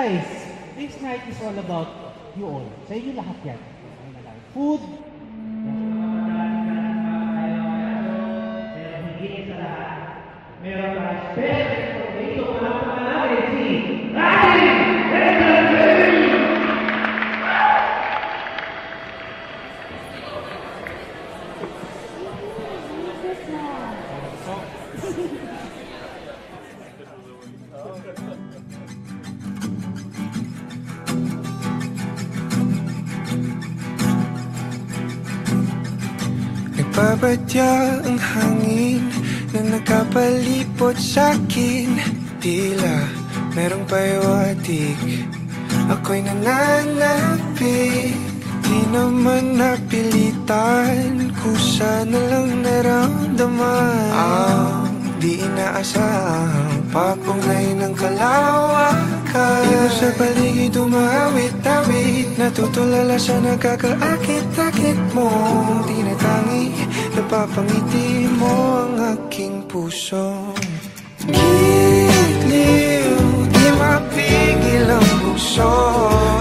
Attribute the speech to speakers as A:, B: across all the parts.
A: guys, this night is all about you all. Sa inyo lahat yan. Food. Meron ka special dito para namin si Rani Entertainment!
B: Nagbabadya ang hangin na nakapalipot sa'kin. Tila merong pahiwatig, ako'y nananapik. Di naman napilitan, kusa na lang naramdaman. Di inaasahang papunay ng kalawakan. Iba sa paligid umawit-awit, natutulala sa nakakaakit-akit mo. Tinatangi, napapangiti mo ang aking puso. Giliw, di mapigil ang puso.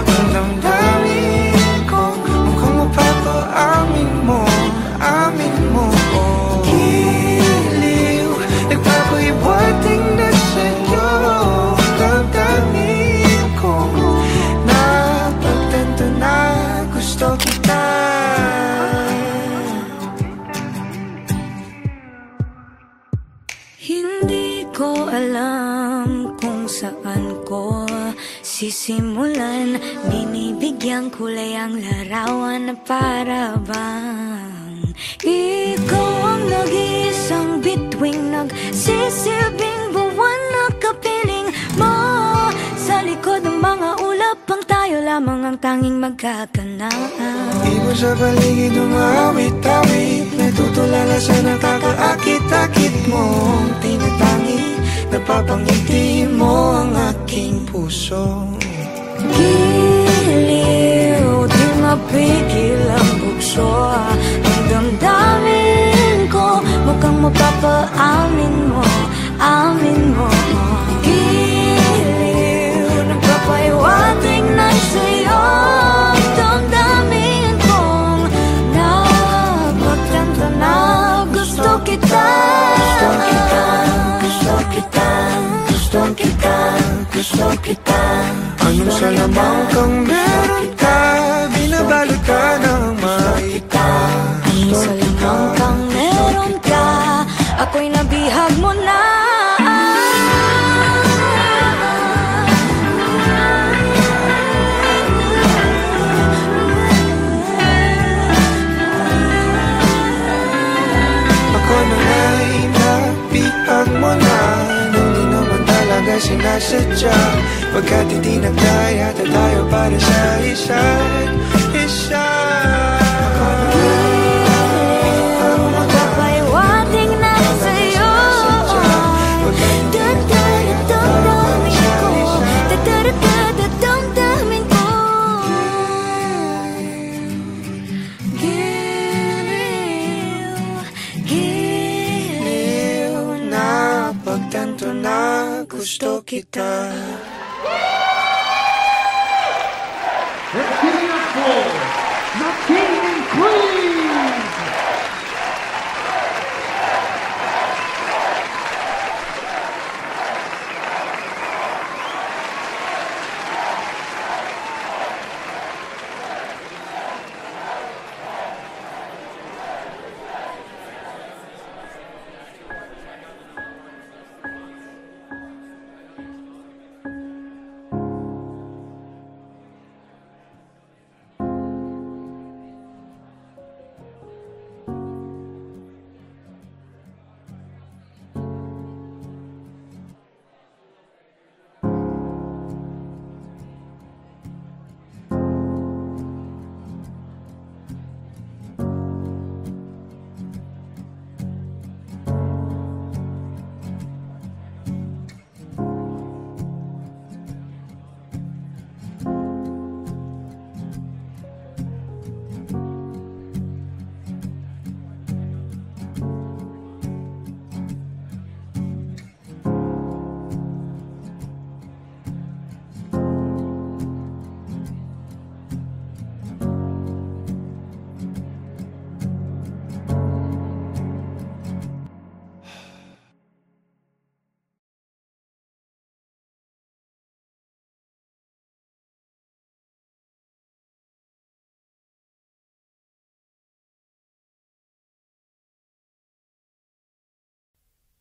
B: Ang damdamin ko, mukhang mapapaamin mo, amin mo. Giliw, nagpapahiwating na sa'yo. Damdamin ko, napagtanto na gusto kita.
C: Hindi ko alam kung saan ko sisimulan. Binibigyan kulay ang larawan na para bang ikaw ang nag-iisang bituing, nagsisilbing buwan na kapiling mo. Sa likod ng mga ulap, ang tayo lamang ang tanging magkakanaan.
B: Iba sa paligid umawit-awit, natutulala sa nakakaakit-akit mo. Tinatangi, napapangiti mo ang aking puso.
C: Giliw, di mapigil ang bukso. Ang damdamin ko, mukhang mapapaamin mo, amin mo. Giliw, nagpapahiwatig na sa'yo. Ang damdamin kong napagtanto na gusto kita. Gusto kita, gusto kita, gusto kita, gusto kita. Anong salamang kang meron ka, binabalot ka ng makita. Anong salamang kang meron ka, ako'y nabihag mo na.
B: Ako na nga'y nabihag mo na, nung di naman talaga sinasadya. Pagkat hindi nagdaya tayo para sa isa't isa. Ako na nga'y
C: Papahiwatig na sa'yo. Dadamdamin ko, dadamdamin ko. Giliw, giliw na
B: pagtanto na gusto kita.
A: Let's give it up for the King and Queen!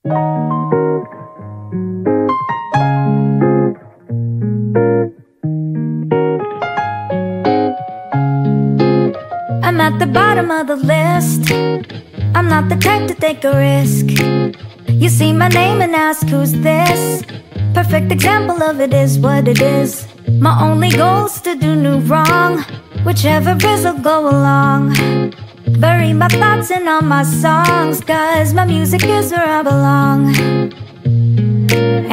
C: I'm at the bottom of the list. I'm not the type to take a risk. You see my name and ask who's this. Perfect example of it is what it is. My only goal's to do no wrong. Whichever is will go along. Bury my thoughts in all my songs, 'cause my music is where I belong.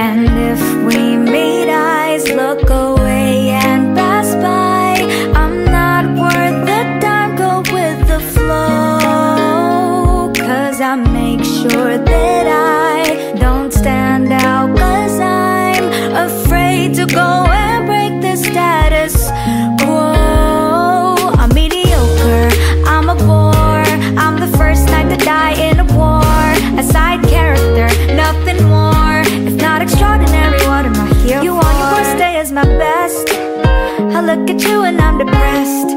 C: And if we meet eyes, look away and pass by. I'm not worth the time, go with the flow. 'Cause I make sure that I don't stand out, 'cause I'm afraid to go and break the status quo. I'm mediocre, I'm a bore. I'm the first knight to die in a war. A side character, nothing more. If not extraordinary, what am I here you for? On your worst day is my best. I look at you and I'm depressed.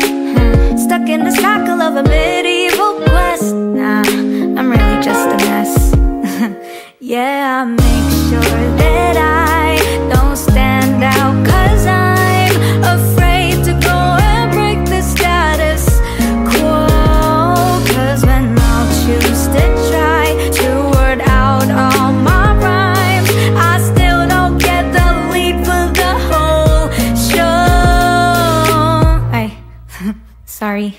C: Stuck in the cycle of a medieval quest. Nah, I'm really just a mess. Yeah, I make sure that I don't stand out, 'cause I'm afraid to go and break the status quo. 'Cause when I'll choose to try to word out all my rhymes, I still don't get the lead for the whole show. Ay, sorry.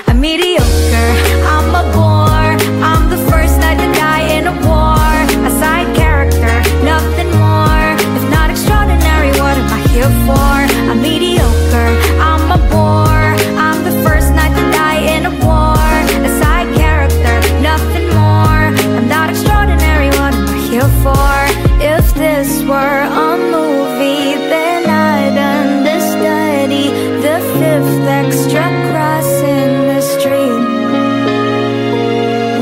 C: I'm mediocre, I'm a bore. I'm the first knight to die in a war. A side character, nothing more. If not extraordinary, what am I here for? I'm mediocre, I'm a bore. I'm the first knight to die in a war. A side character, nothing more. I'm not extraordinary, what am I here for? If this were a movie, then I'd understudy the fifth extra cross in the street.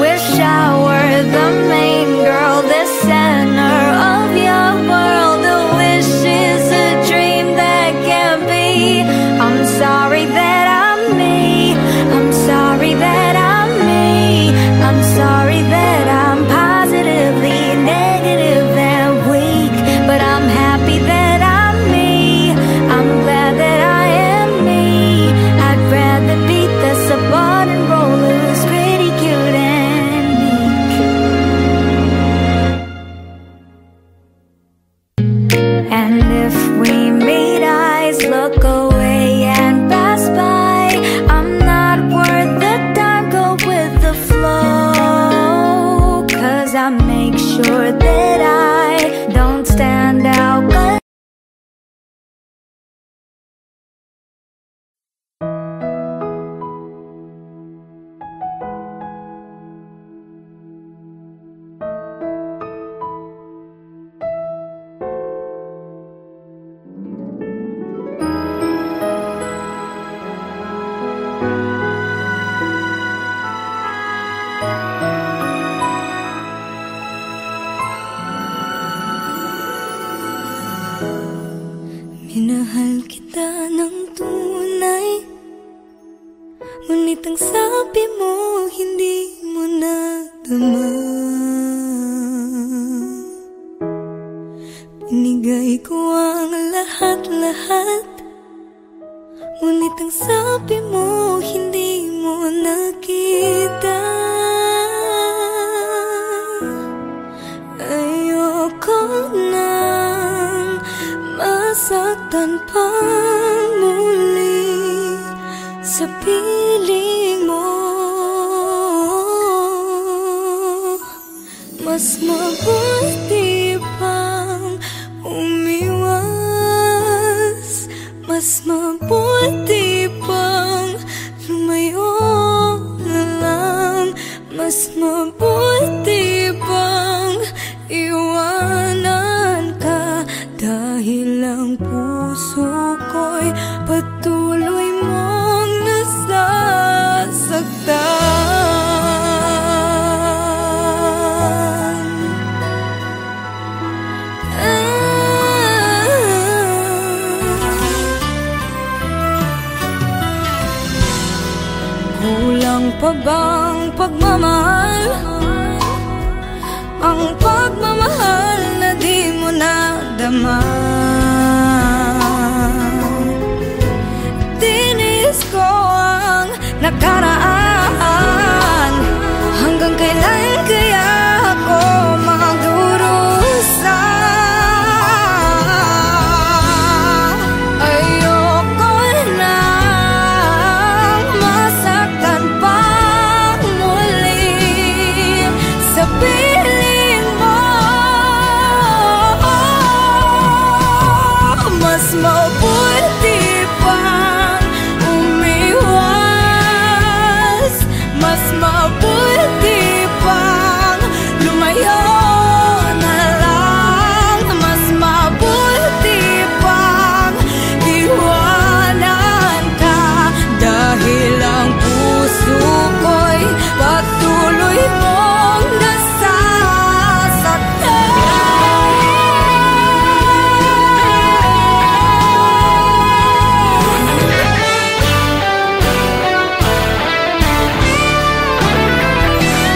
C: Wish I were the main girl, the center of your world. A wish is a dream that can't be. I'm sorry that I'm me. I'm sorry that I'm me. I'm sorry that I'm positively negative and weak. But I'm happy that I'm me. I'm glad that I am me. I'd rather beat the subordinate role who's pretty cute and meek. And if we meet eyes, look away and pass by. I'm not worth the time, go with the flow. 'Cause I make sure that I don't stand out. Minahal kita ng tunay, ngunit ang sabi mo hindi mo nadama. Binigay ko ang lahat-lahat, ngunit ang sabi mo hindi mo nakita. Ayoko nang masaktan pang muli sa piling mo. Mas mabuti pang umiwas, mas mabuti pang lumayo na lang, mas mabuti pang iwanan ka. Dahil ang puso ko'y patuloy mong nasasaktan. Kulang pa bang pagmamahal ang pagmamahal na di mo nadama. Tinis ko ang nakaraan, hanggang kailan kaya ako magdurusa? Ayoko nang masaktan pa muli sa piling mo. Mas mabuti pang umiwas, mas mabuti pang lumayo na lang, mas mabuti pang iwanan ka, dahil ang puso ko'y patuloy mong nasasaktan.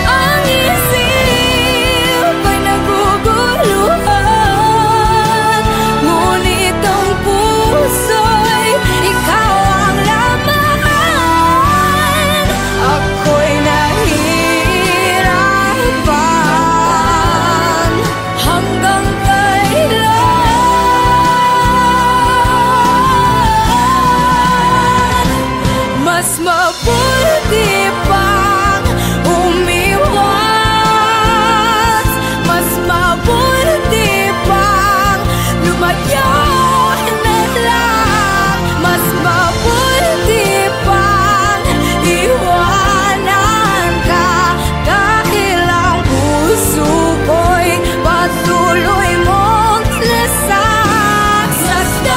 C: Ang isip ay naguguluhan, ngunit ang puso'y ikaw ang laman. Ako'y nahihirapan, hanggang kailan? Mas mabuti pang umiwas, mas mabuti pang lumayo na lang, mas mabuti pang iwanan ka, dahil ang puso ko'y patuloy mong nasasaktan.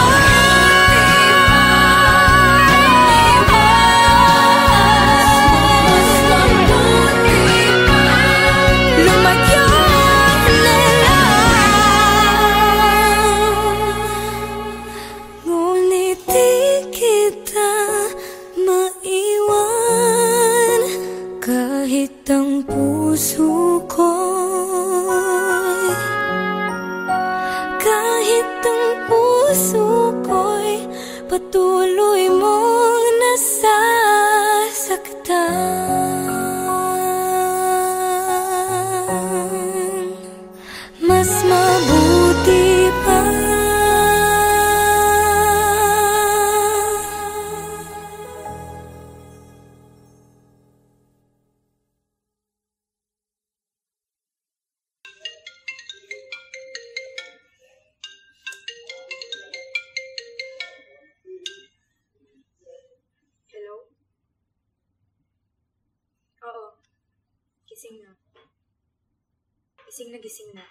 C: Lumayo na lang, ngunit di kita maiwan, kahit ang puso ko'y, kahit ang puso ko'y patuloy mong nasasaktan. Mas mabuti pa
D: Hello? Oo. Gising na. Gising na, gising na.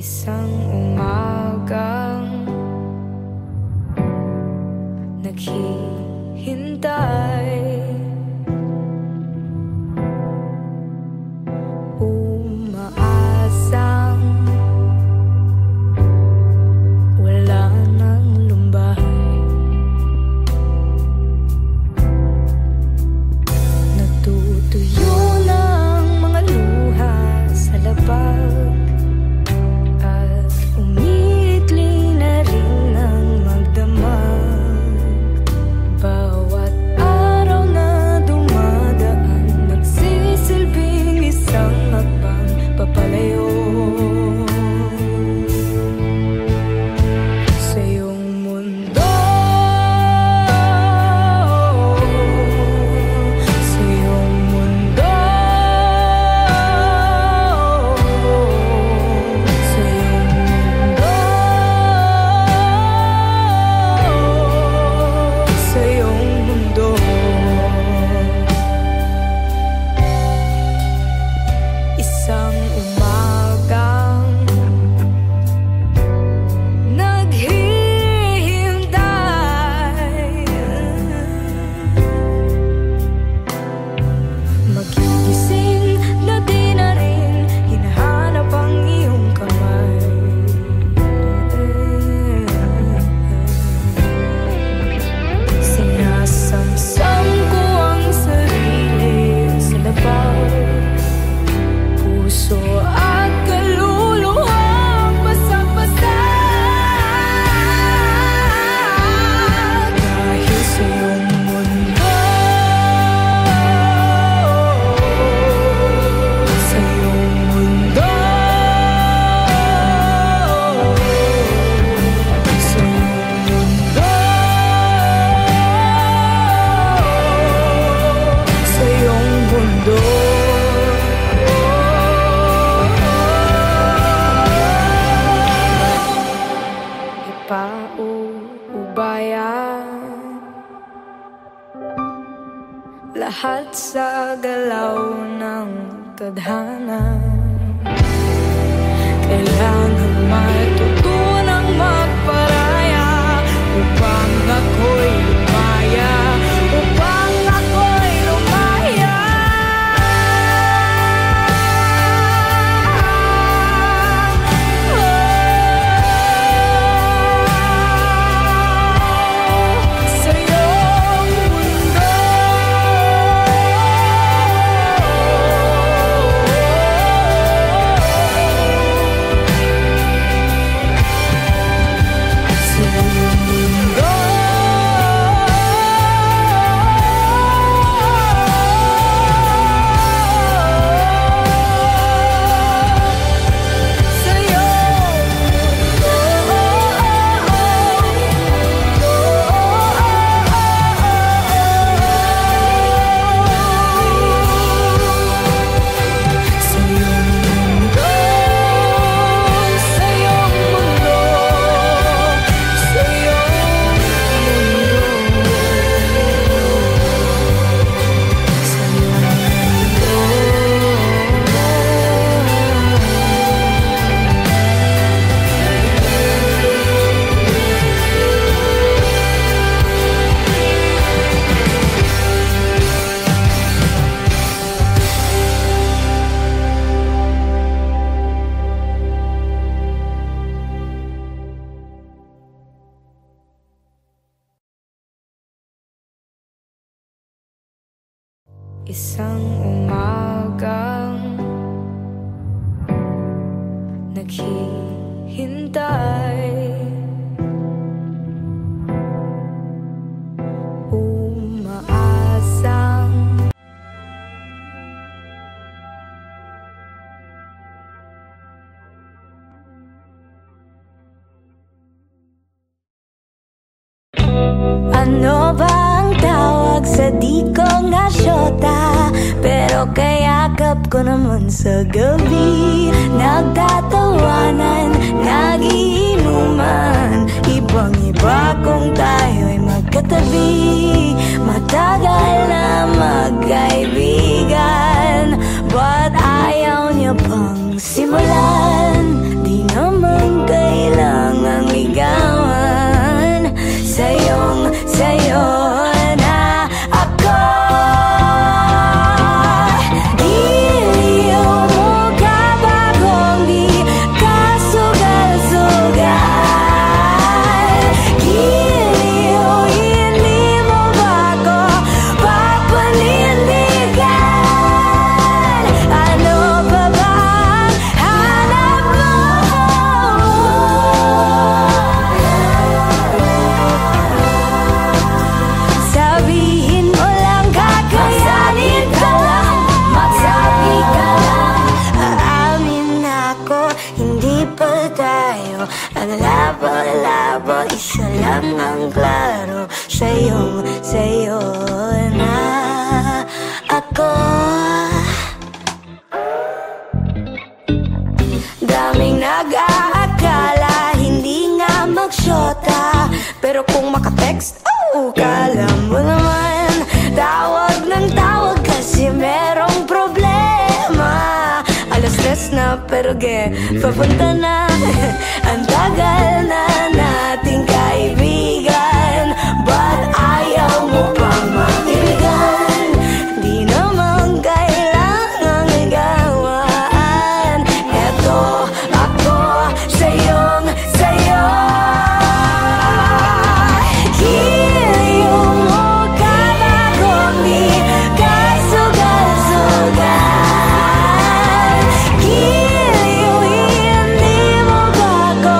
C: Isang umagang naghihintay, umaasang wala nang lumbay, natutuyo ng mga luha sa labag, at lahat sa galaw ng tadhana. Kailangan matutunang magparaya upang ako'y lumaya, upang ako'y lumaya. Sa iyong mundo, isang umagang naghihintay, umaasang ano ba ang tawag sa di ko nga syota? Pero kayakap ko naman sa gabi, nagtatawanan, nagiinuman, ibang-iba kung tayo'y magkatabi. Matagal na magkaibigan, but ayaw niya pang simulan. Di naman kailangang ligawan, sa'yo na ako. Giliw mo ka ba kung di ka sugal-sugal? Giliw, hindi mo ba ako papanindigan? Ano pa ba ang hanap mo? Sabihin mo lang, kakayanin ka lang, magsabi ka lang. Aamin ako, hindi pa tayo ang labo-labo, isa lang ang klaro. Sa'yo na ako. Daming nag-aakala hindi nga magsyota, pero kung makatext, kala mo naman tawag ng tawag kasi merong problema. Alas 3 na pero papunta na. Ang tagal na nating kaibigan, but ayaw mo pa makigan. Di naman kailangang ligawan. Eto ako, sa'yo. Giliw mo ka ba kung di ka sugal-sugal? Giliw, hindi mo ba ako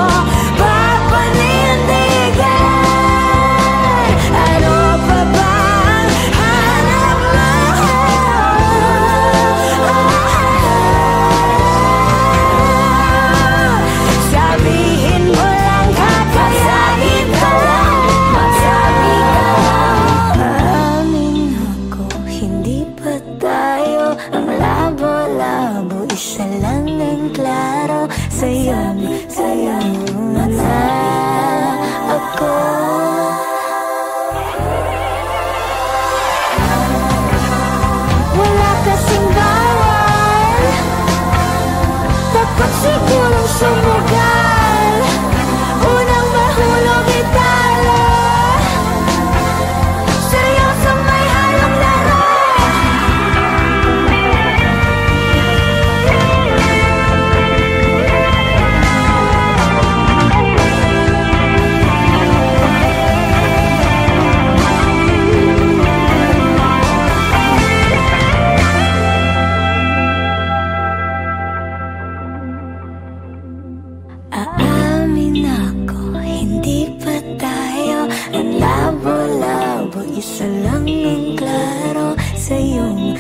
C: isa lang ang klaro, sa'yo na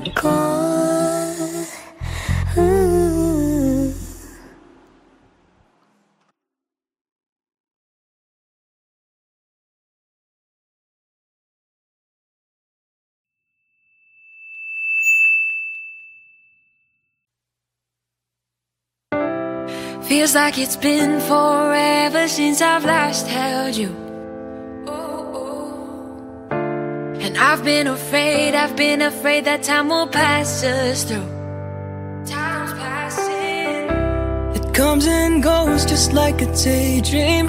C: ako.
E: Feels like it's been forever since I've last held you. And I've been afraid that time will pass us through. Time's passing.
B: It comes and goes just like a daydream.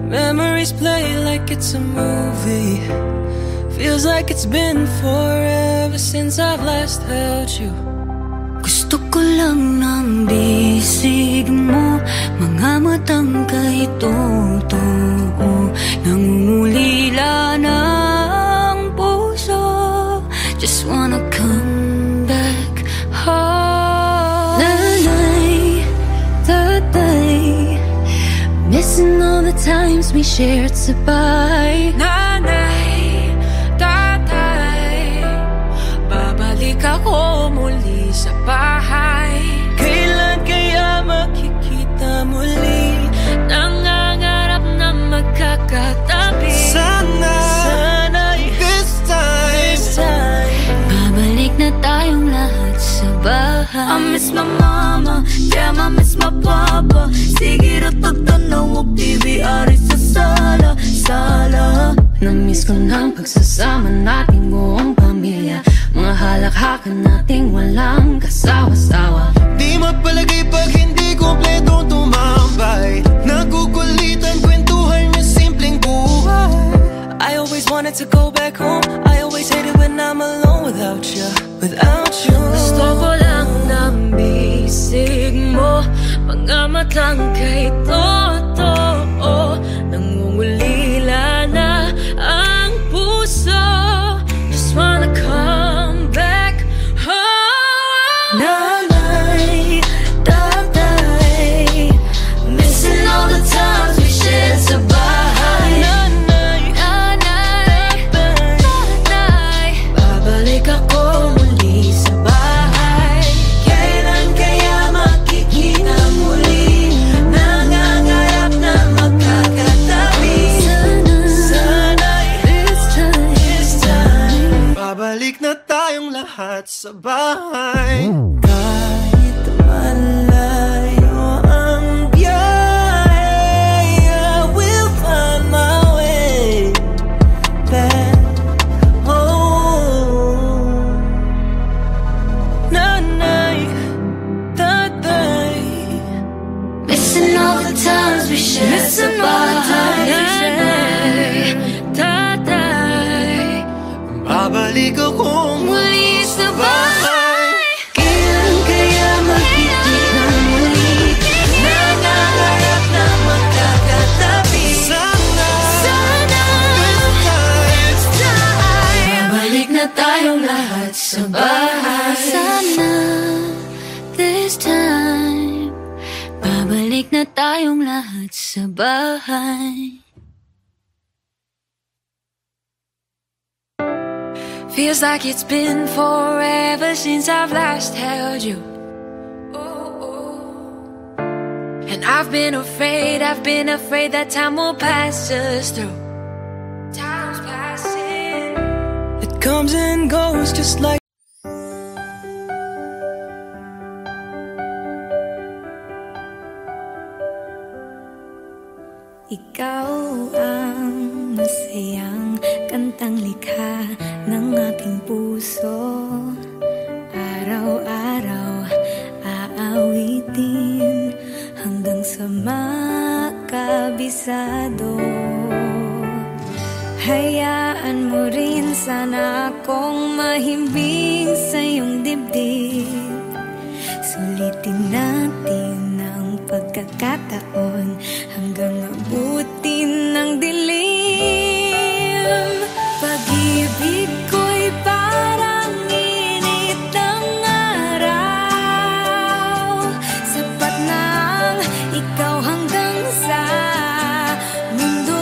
B: Memories play like it's a movie. Feels like it's been forever since I've last held you.
C: Gusto ko lang ng bisig mo, mga matang kay totoo, nangungulila ng puso. Just wanna come back home. Nanay, tatay, missing all the times we shared sabay.
E: Nanay, tatay, babalik ako muli sa bahay.
B: Kailan kaya makikita muli?
E: Nangangarap na magkakatabi.
B: Sana'y this time
C: babalik na tayong lahat sa bahay. I miss my mama, damn I miss my papa. Sige ratag tanaw og PBR sa sala. Na-miss ko ng pagsasama nating buong pamilya, mga halakhakan nating walang kasawa-sawa.
B: Di mapalagay pag hindi kompletong tumambay. Nagukulitan, kwentuhan niya simpleng buhay. I always wanted to go back home. I always hated when I'm alone without you.
E: Gusto ko lang ng bisig mo, mga matang kay totoo, nangungulila na ang puso. Just wanna come back home.
C: Nanay, tatay, missing all the times we shared sa bahay. Nanay, tatay, babalik ako muli sa bahay. Kailan kaya makikita muli? Nangangarap na magkakatabi. Sana'y this time
B: Babalik na tayong lahat sa bahay.
C: kahit malayo ang biyahe, I will find my way back home.
B: Nanay, tatay,
C: Missing all the times we shared sa bahay.
E: Nanay, tatay,
B: babalik akong
C: Muli sa bahay.
B: bahay.
C: Kailan kaya makikita muli? Nangangarap na magkakatabi.
B: Sana
C: This time babalik na tayong lahat sa bahay. Sana this time babalik na tayong lahat sa bahay.
E: feels like it's been forever since I've last held you. And I've been afraid that time will pass us through. Time's passing.
B: It comes and goes just like
C: Ikaw ang masayang kantang likha ng aking puso. Araw-araw aawitin hanggang sa makabisado. Hayaan mo rin sana akong mahimbing sa iyong dibdib. Sulitin natin ang pagkakataon hanggang abutin ng dilim. Pag-ibig ko'y parang init ng araw. Sapat na ang ikaw hanggang sa mundo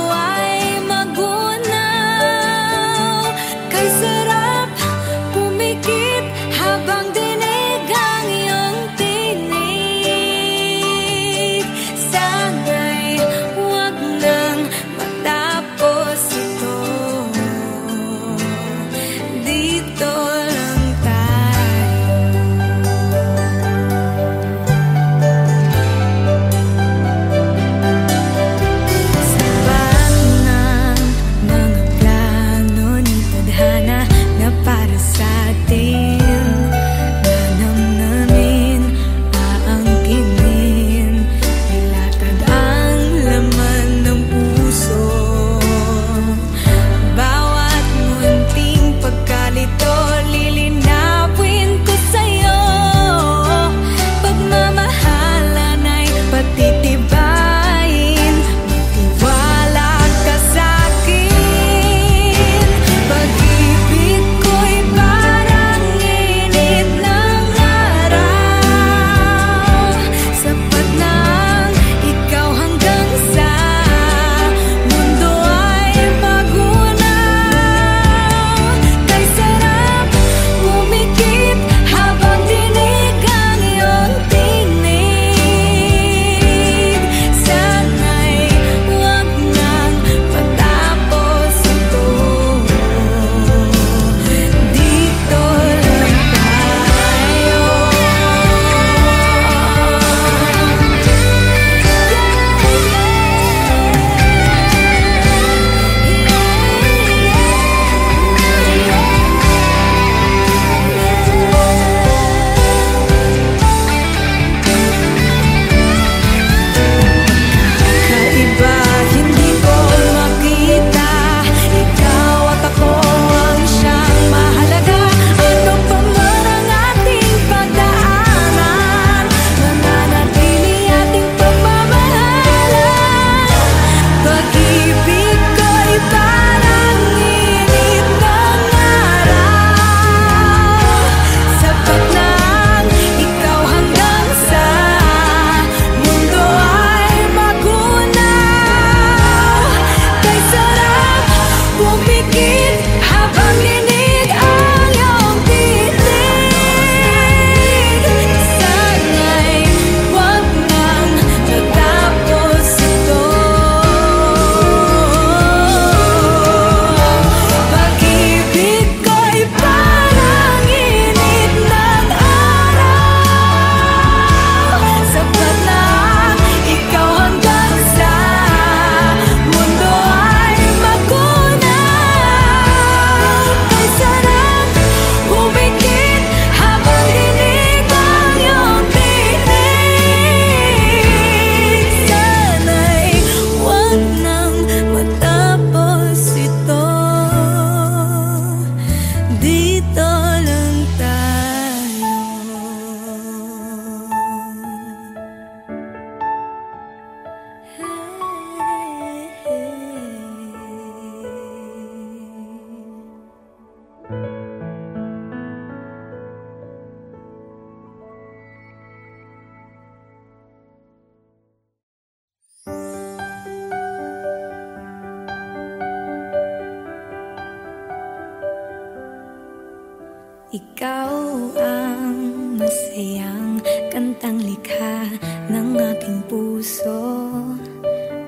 C: Ikaw ang masayang kantang likha ng aking puso.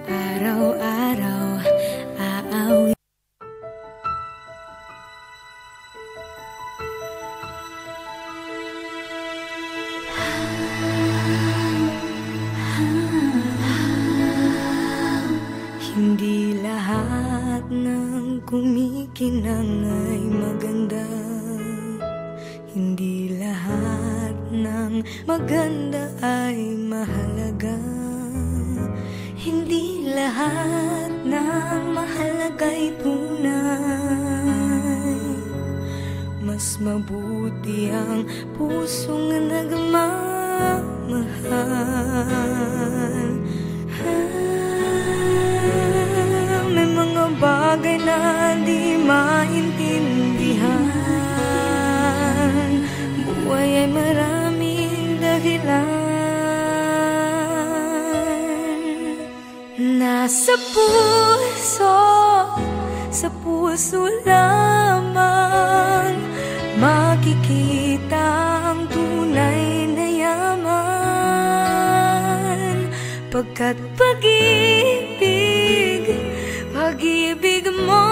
C: Araw-araw aawit. Hindi lahat ng kumikinang ay maganda. Hindi lahat ng maganda ay mahalaga. Hindi lahat ng mahalaga ay tunay. Mas mabuti ang pusong nagmamahal. May mga bagay na di maintindihan. Buhay ay maraming dahilan. Nasa puso, sa puso lamang makikita ang tunay na yaman. Pagkat pag-ibig mo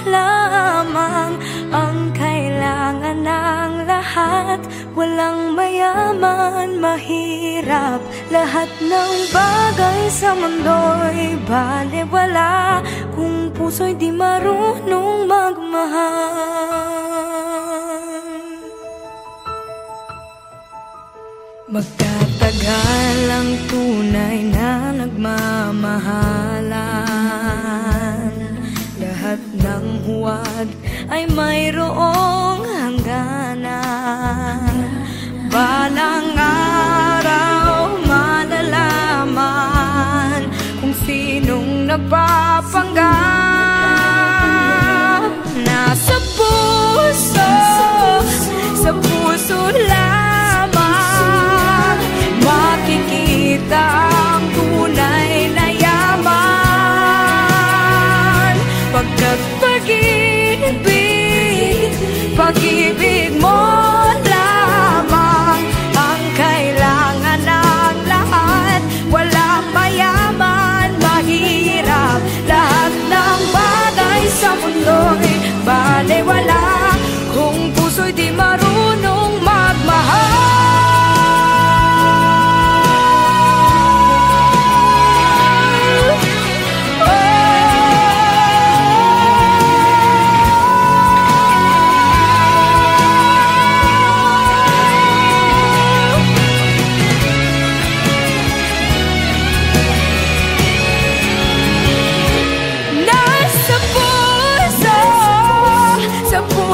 C: lamang ang kailangan ng lahat. Walang mayaman, mahirap, lahat ng bagay sa mundo'y balewala kung puso'y di marunong magmahal. Magtatagal ang tunay na nagmamahalan. Lahat ng huwad ay mayroong hangganan. Balang araw malalaman kung sinong napapanggap. Nasa puso, sa puso lamang makikita ang tunay na yaman. Pagkat pag-ibig mo lamang ang kailangan ng lahat. Walang mayaman, mahirap, lahat ng bagay sa mundo'y balewala kung puso'y di marunong magmahal.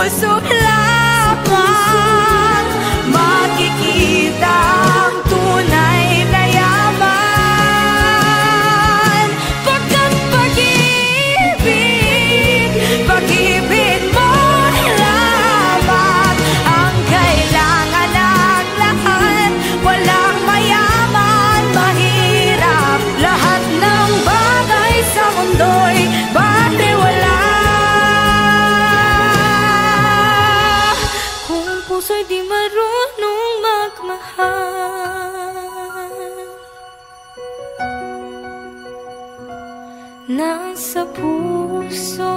C: Puso lamang makikita ang tunay na yaman. Pagkat pag-ibig mo lamang ang kailangan ng lahat. Walang mayaman, mahirap, lahat ng bagay sa mundo'y balewala puso'y di marunong magmahal. Nasa puso